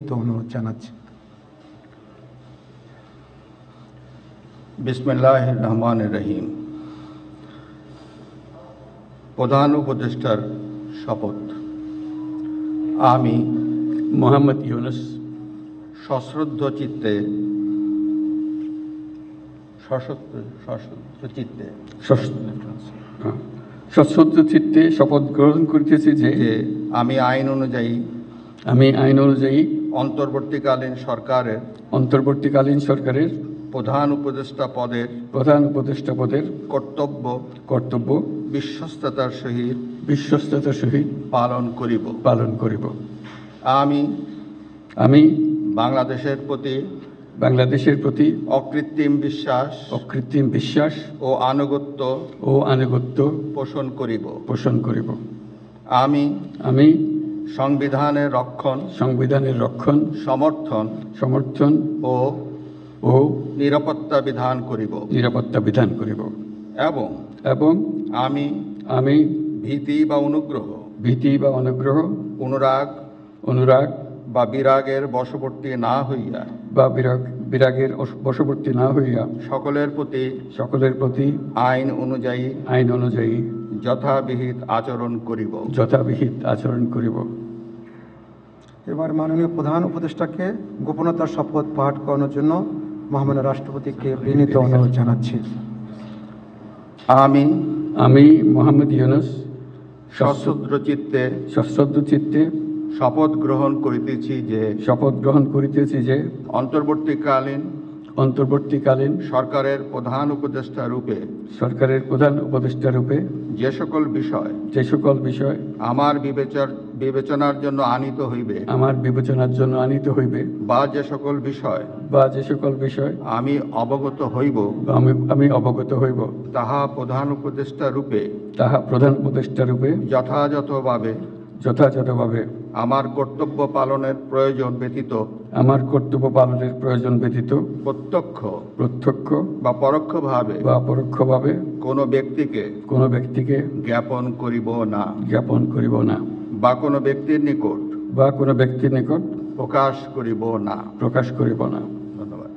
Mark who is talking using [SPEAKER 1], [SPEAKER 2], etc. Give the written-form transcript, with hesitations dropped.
[SPEAKER 1] অনুরোধ জানাচ্ছি।
[SPEAKER 2] বিসমিল্লাহির রহমানির রহিম। প্রধান উপদেষ্টার শপথ। আমি
[SPEAKER 3] মোহাম্মদ ইউনুস
[SPEAKER 2] সশ্রদ্ধ চিত্তে
[SPEAKER 3] সশ্রদ্ধ চিত্তে শপথ গ্রহণ করিতেছি যে
[SPEAKER 2] আমি আইন অনুযায়ী অন্তর্বর্তীকালীন সরকারের প্রধান উপদেষ্টা পদের কর্তব্য বিশ্বস্ততার সহিত পালন করিব। আমি বাংলাদেশের প্রতি অকৃত্রিম বিশ্বাস ও আনুগত্য পোষণ করিব। আমি সংবিধানের রক্ষণ সমর্থন ও নিরাপত্তা বিধান করিব এবং আমি ভীতি বা অনুরাগ বা বিরাগের বশবর্তী না হইয়া সকলের প্রতি আইন অনুযায়ী যথাবিহিত আচরণ করিব।
[SPEAKER 1] এবার মাননীয় প্রধান উপদেষ্টাকে গোপনতার শপথ পাঠ করানোর জন্য মহামান্য রাষ্ট্রপতিকে বিনীত অনুরোধ জানাচ্ছি।
[SPEAKER 3] আমি মোহাম্মদ ইউনুস
[SPEAKER 2] সশ্রদ্ধ চিত্তে শপথ গ্রহণ করিতেছি যে অন্তর্বর্তীকালীন সরকারের প্রধান উপদেষ্টা রূপে যে সকল বিষয় আমার বিবেচনার জন্য আনিত হইবে বা যে সকল বিষয় আমি অবগত হইব তাহা প্রধান উপদেষ্টা রূপে যথাযথভাবে আমার কর্তব্য পালনের প্রয়োজন ব্যতীত প্রত্যক্ষ বা পরোক্ষভাবে কোনো ব্যক্তিকে জ্ঞাপন করিব না বা কোনো ব্যক্তির নিকট প্রকাশ করিব না। ধন্যবাদ।